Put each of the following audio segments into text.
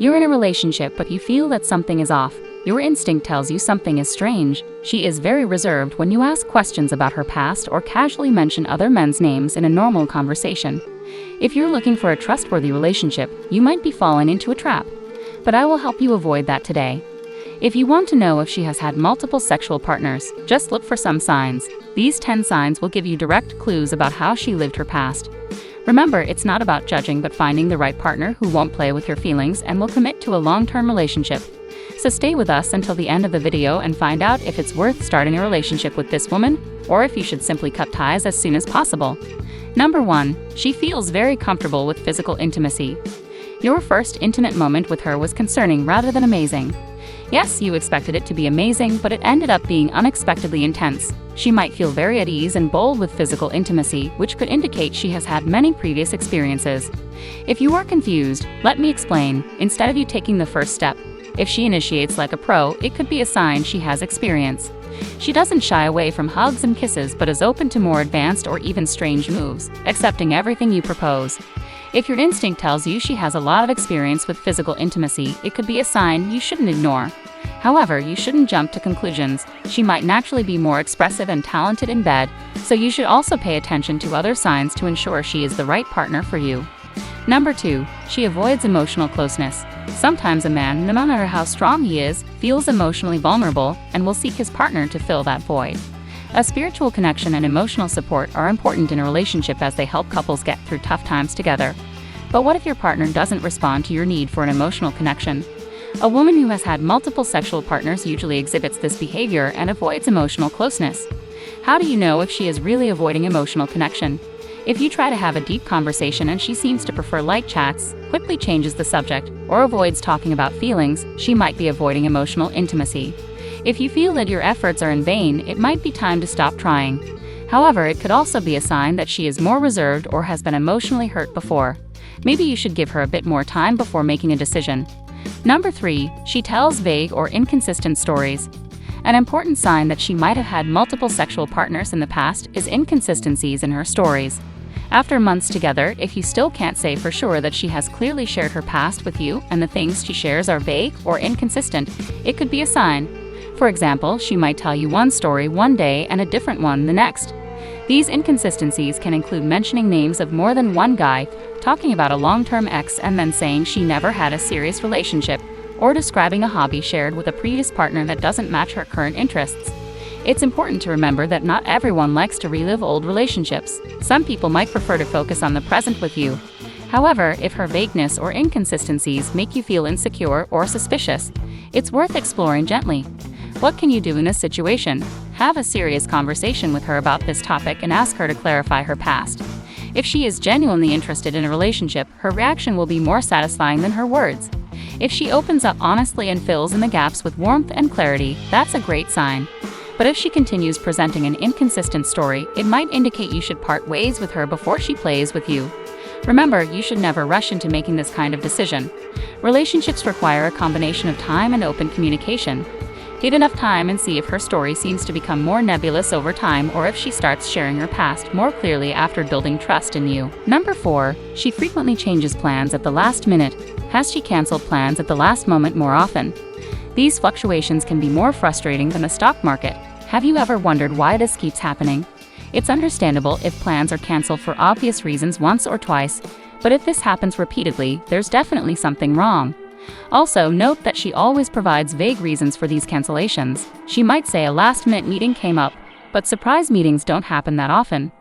You're in a relationship but you feel that something is off. Your instinct tells you something is strange. She is very reserved when you ask questions about her past or casually mention other men's names in a normal conversation. If you're looking for a trustworthy relationship, you might be falling into a trap. But I will help you avoid that today. If you want to know if she has had multiple sexual partners, just look for some signs. These 10 signs will give you direct clues about how she lived her past. Remember, it's not about judging but finding the right partner who won't play with your feelings and will commit to a long-term relationship. So stay with us until the end of the video and find out if it's worth starting a relationship with this woman, or if you should simply cut ties as soon as possible. Number 1. She feels very comfortable with physical intimacy. Your first intimate moment with her was concerning rather than amazing. Yes, you expected it to be amazing, but it ended up being unexpectedly intense. She might feel very at ease and bold with physical intimacy, which could indicate she has had many previous experiences. If you are confused, let me explain. Instead of you taking the first step, if she initiates like a pro, it could be a sign she has experience. She doesn't shy away from hugs and kisses but is open to more advanced or even strange moves, accepting everything you propose. If your instinct tells you she has a lot of experience with physical intimacy, it could be a sign you shouldn't ignore. However, you shouldn't jump to conclusions. She might naturally be more expressive and talented in bed, so you should also pay attention to other signs to ensure she is the right partner for you. Number 2. She avoids emotional closeness. Sometimes a man, no matter how strong he is, feels emotionally vulnerable and will seek his partner to fill that void. A spiritual connection and emotional support are important in a relationship as they help couples get through tough times together. But what if your partner doesn't respond to your need for an emotional connection? A woman who has had multiple sexual partners usually exhibits this behavior and avoids emotional closeness. How do you know if she is really avoiding emotional connection? If you try to have a deep conversation and she seems to prefer light chats, quickly changes the subject, or avoids talking about feelings, she might be avoiding emotional intimacy. If you feel that your efforts are in vain, it might be time to stop trying. However, it could also be a sign that she is more reserved or has been emotionally hurt before. Maybe you should give her a bit more time before making a decision. Number 3. She tells vague or inconsistent stories. An important sign that she might have had multiple sexual partners in the past is inconsistencies in her stories. After months together, if you still can't say for sure that she has clearly shared her past with you and the things she shares are vague or inconsistent, it could be a sign. For example, she might tell you one story one day and a different one the next. These inconsistencies can include mentioning names of more than one guy, talking about a long-term ex and then saying she never had a serious relationship, or describing a hobby shared with a previous partner that doesn't match her current interests. It's important to remember that not everyone likes to relive old relationships. Some people might prefer to focus on the present with you. However, if her vagueness or inconsistencies make you feel insecure or suspicious, it's worth exploring gently. What can you do in this situation? Have a serious conversation with her about this topic and ask her to clarify her past. If she is genuinely interested in a relationship, her reaction will be more satisfying than her words. If she opens up honestly and fills in the gaps with warmth and clarity, that's a great sign. But if she continues presenting an inconsistent story, it might indicate you should part ways with her before she plays with you. Remember, you should never rush into making this kind of decision. Relationships require a combination of time and open communication. Give enough time and see if her story seems to become more nebulous over time or if she starts sharing her past more clearly after building trust in you. Number 4. She frequently changes plans at the last minute. Has she canceled plans at the last moment more often? These fluctuations can be more frustrating than the stock market. Have you ever wondered why this keeps happening? It's understandable if plans are canceled for obvious reasons once or twice, but if this happens repeatedly, there's definitely something wrong. Also, note that she always provides vague reasons for these cancellations. She might say a last-minute meeting came up, but surprise meetings don't happen that often.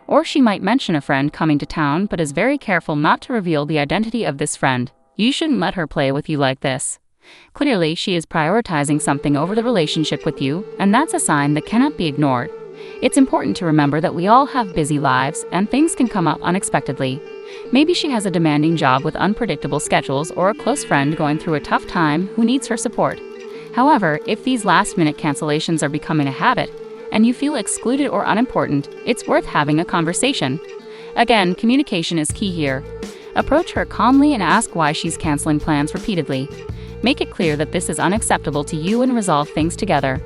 Or she might mention a friend coming to town but is very careful not to reveal the identity of this friend. You shouldn't let her play with you like this. Clearly, she is prioritizing something over the relationship with you, and that's a sign that cannot be ignored. It's important to remember that we all have busy lives, and things can come up unexpectedly. Maybe she has a demanding job with unpredictable schedules or a close friend going through a tough time who needs her support. However, if these last-minute cancellations are becoming a habit, and you feel excluded or unimportant, it's worth having a conversation. Again, communication is key here. Approach her calmly and ask why she's canceling plans repeatedly. Make it clear that this is unacceptable to you and resolve things together.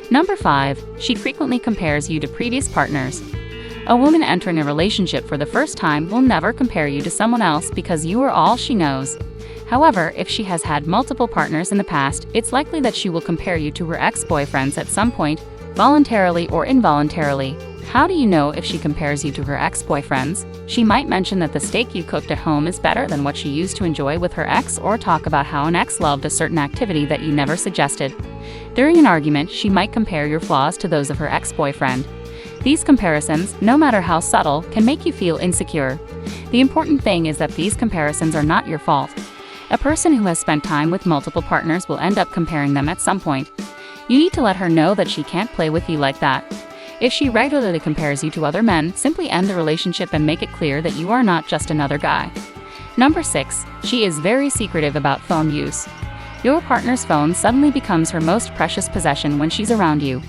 Number 5. She frequently compares you to previous partners. A woman entering a relationship for the first time will never compare you to someone else because you are all she knows. However, if she has had multiple partners in the past, it's likely that she will compare you to her ex-boyfriends at some point, voluntarily or involuntarily. How do you know if she compares you to her ex-boyfriends? She might mention that the steak you cooked at home is better than what she used to enjoy with her ex, or talk about how an ex loved a certain activity that you never suggested. During an argument, she might compare your flaws to those of her ex-boyfriend. These comparisons, no matter how subtle, can make you feel insecure. The important thing is that these comparisons are not your fault. A person who has spent time with multiple partners will end up comparing them at some point. You need to let her know that she can't play with you like that. If she regularly compares you to other men, simply end the relationship and make it clear that you are not just another guy. Number 6. She is very secretive about phone use. Your partner's phone suddenly becomes her most precious possession when she's around you.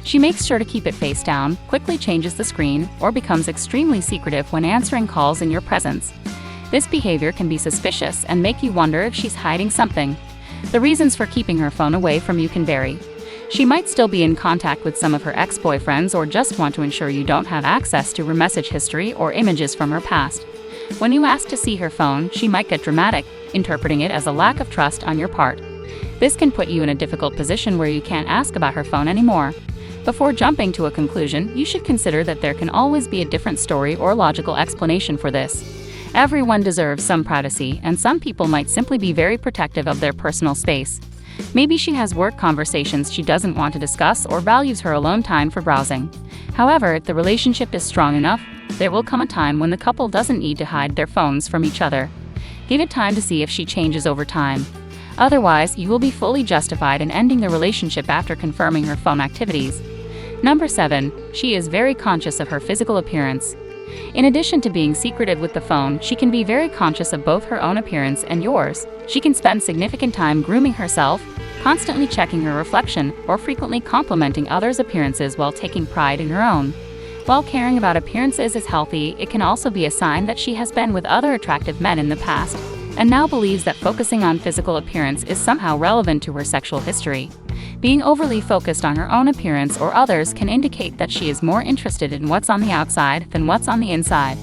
She makes sure to keep it face down, quickly changes the screen, or becomes extremely secretive when answering calls in your presence. This behavior can be suspicious and make you wonder if she's hiding something. The reasons for keeping her phone away from you can vary. She might still be in contact with some of her ex-boyfriends or just want to ensure you don't have access to her message history or images from her past. When you ask to see her phone, she might get dramatic, interpreting it as a lack of trust on your part. This can put you in a difficult position where you can't ask about her phone anymore. Before jumping to a conclusion, you should consider that there can always be a different story or logical explanation for this. Everyone deserves some privacy, and some people might simply be very protective of their personal space. Maybe she has work conversations she doesn't want to discuss or values her alone time for browsing. However, if the relationship is strong enough, there will come a time when the couple doesn't need to hide their phones from each other. Give it time to see if she changes over time. Otherwise, you will be fully justified in ending the relationship after confirming her phone activities. Number 7. She is very conscious of her physical appearance. In addition to being secretive with the phone, she can be very conscious of both her own appearance and yours. She can spend significant time grooming herself, constantly checking her reflection, or frequently complimenting others' appearances while taking pride in her own. While caring about appearances is healthy, it can also be a sign that she has been with other attractive men in the past, and now believes that focusing on physical appearance is somehow relevant to her sexual history. Being overly focused on her own appearance or others can indicate that she is more interested in what's on the outside than what's on the inside.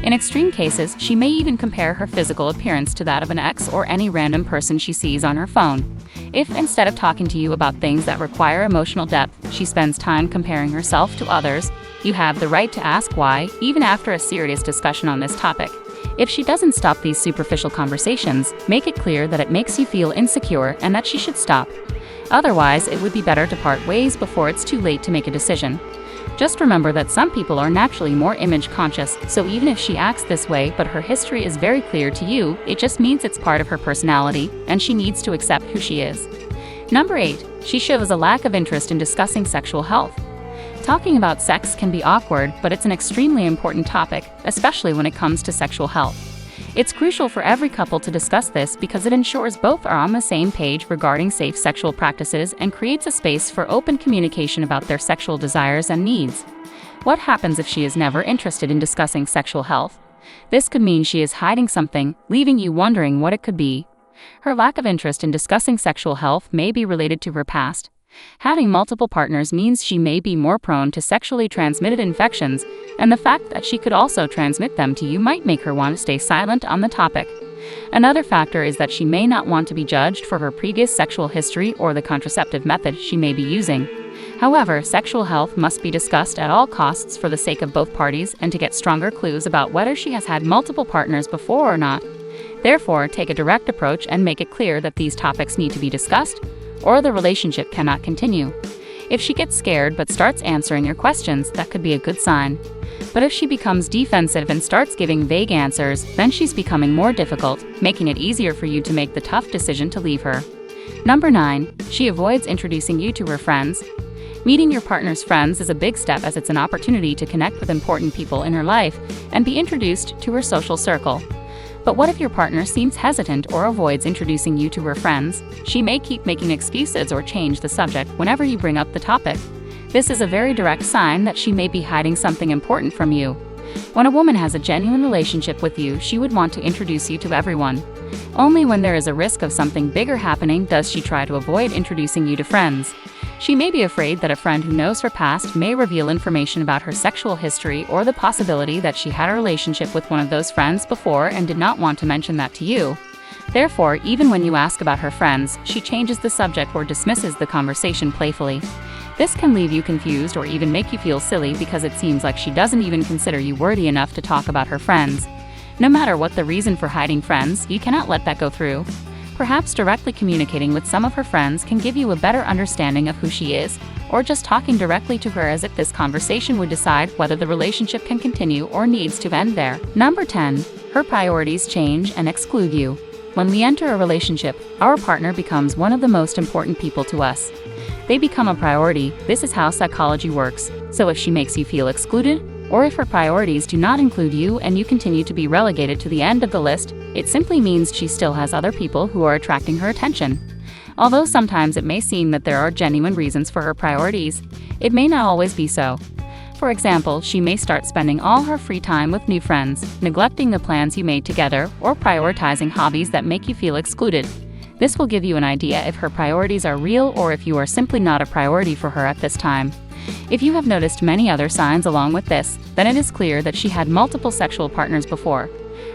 In extreme cases, she may even compare her physical appearance to that of an ex or any random person she sees on her phone. If, instead of talking to you about things that require emotional depth, she spends time comparing herself to others, you have the right to ask why, even after a serious discussion on this topic. If she doesn't stop these superficial conversations, make it clear that it makes you feel insecure and that she should stop. Otherwise, it would be better to part ways before it's too late to make a decision. Just remember that some people are naturally more image conscious, so even if she acts this way but her history is very clear to you, it just means it's part of her personality, and she needs to accept who she is. Number 8. She shows a lack of interest in discussing sexual health. Talking about sex can be awkward, but it's an extremely important topic, especially when it comes to sexual health. It's crucial for every couple to discuss this because it ensures both are on the same page regarding safe sexual practices and creates a space for open communication about their sexual desires and needs. What happens if she is never interested in discussing sexual health? This could mean she is hiding something, leaving you wondering what it could be. Her lack of interest in discussing sexual health may be related to her past. Having multiple partners means she may be more prone to sexually transmitted infections, and the fact that she could also transmit them to you might make her want to stay silent on the topic. Another factor is that she may not want to be judged for her previous sexual history or the contraceptive method she may be using. However, sexual health must be discussed at all costs for the sake of both parties and to get stronger clues about whether she has had multiple partners before or not. Therefore, take a direct approach and make it clear that these topics need to be discussed, or the relationship cannot continue. If she gets scared but starts answering your questions, that could be a good sign. But if she becomes defensive and starts giving vague answers, then she's becoming more difficult, making it easier for you to make the tough decision to leave her. Number 9. She avoids introducing you to her friends. Meeting your partner's friends is a big step as it's an opportunity to connect with important people in her life and be introduced to her social circle. But what if your partner seems hesitant or avoids introducing you to her friends? She may keep making excuses or change the subject whenever you bring up the topic. This is a very direct sign that she may be hiding something important from you. When a woman has a genuine relationship with you, she would want to introduce you to everyone. Only when there is a risk of something bigger happening does she try to avoid introducing you to friends. She may be afraid that a friend who knows her past may reveal information about her sexual history, or the possibility that she had a relationship with one of those friends before and did not want to mention that to you. Therefore, even when you ask about her friends, she changes the subject or dismisses the conversation playfully. This can leave you confused or even make you feel silly because it seems like she doesn't even consider you worthy enough to talk about her friends. No matter what the reason for hiding friends, you cannot let that go through. Perhaps directly communicating with some of her friends can give you a better understanding of who she is, or just talking directly to her as if this conversation would decide whether the relationship can continue or needs to end there. Number 10. Her priorities change and exclude you. When we enter a relationship, our partner becomes one of the most important people to us. They become a priority. This is how psychology works. So if she makes you feel excluded, or if her priorities do not include you and you continue to be relegated to the end of the list, it simply means she still has other people who are attracting her attention. Although sometimes it may seem that there are genuine reasons for her priorities, it may not always be so. For example, she may start spending all her free time with new friends, neglecting the plans you made together, or prioritizing hobbies that make you feel excluded. This will give you an idea if her priorities are real or if you are simply not a priority for her at this time. If you have noticed many other signs along with this, then it is clear that she had multiple sexual partners before.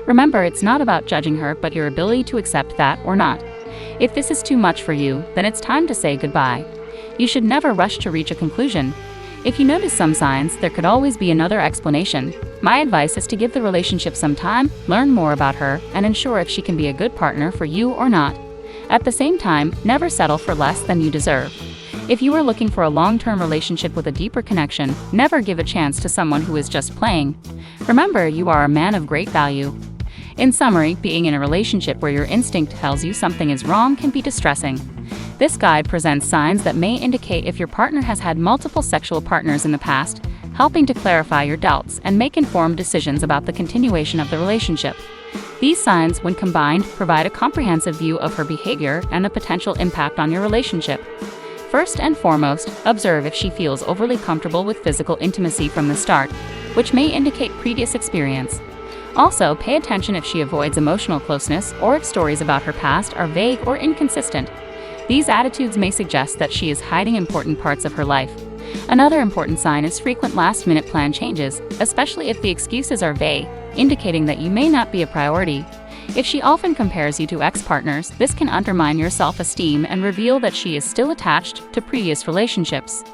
Remember, it's not about judging her but your ability to accept that or not. If this is too much for you, then it's time to say goodbye. You should never rush to reach a conclusion. If you notice some signs, there could always be another explanation. My advice is to give the relationship some time, learn more about her, and ensure if she can be a good partner for you or not. At the same time, never settle for less than you deserve. If you are looking for a long-term relationship with a deeper connection, never give a chance to someone who is just playing. Remember, you are a man of great value. In summary, being in a relationship where your instinct tells you something is wrong can be distressing. This guide presents signs that may indicate if your partner has had multiple sexual partners in the past, helping to clarify your doubts and make informed decisions about the continuation of the relationship. These signs, when combined, provide a comprehensive view of her behavior and the potential impact on your relationship. First and foremost, observe if she feels overly comfortable with physical intimacy from the start, which may indicate previous experience. Also, pay attention if she avoids emotional closeness or if stories about her past are vague or inconsistent. These attitudes may suggest that she is hiding important parts of her life. Another important sign is frequent last-minute plan changes, especially if the excuses are vague, indicating that you may not be a priority. If she often compares you to ex-partners, this can undermine your self-esteem and reveal that she is still attached to previous relationships.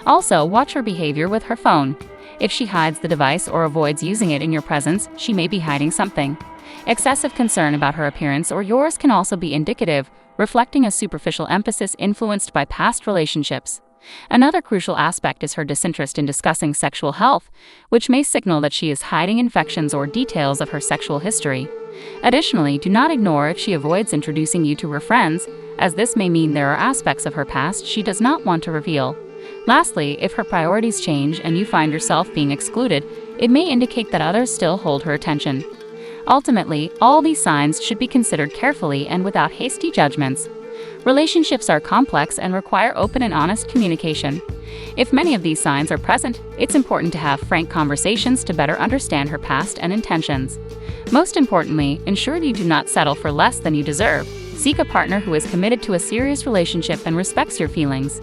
Also, watch her behavior with her phone. If she hides the device or avoids using it in your presence, she may be hiding something. Excessive concern about her appearance or yours can also be indicative, reflecting a superficial emphasis influenced by past relationships. Another crucial aspect is her disinterest in discussing sexual health, which may signal that she is hiding infections or details of her sexual history. Additionally, do not ignore if she avoids introducing you to her friends, as this may mean there are aspects of her past she does not want to reveal. Lastly, if her priorities change and you find yourself being excluded, it may indicate that others still hold her attention. Ultimately, all these signs should be considered carefully and without hasty judgments. Relationships are complex and require open and honest communication. If many of these signs are present, it's important to have frank conversations to better understand her past and intentions. Most importantly, ensure you do not settle for less than you deserve. Seek a partner who is committed to a serious relationship and respects your feelings.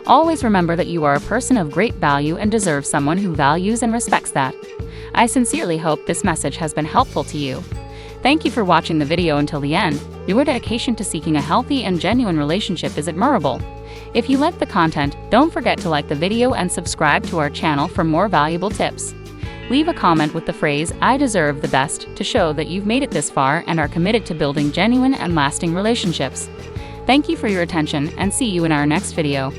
Always remember that you are a person of great value and deserve someone who values and respects that. I sincerely hope this message has been helpful to you. Thank you for watching the video until the end. Your dedication to seeking a healthy and genuine relationship is admirable. If you liked the content, don't forget to like the video and subscribe to our channel for more valuable tips. Leave a comment with the phrase, "I deserve the best," to show that you've made it this far and are committed to building genuine and lasting relationships. Thank you for your attention and see you in our next video.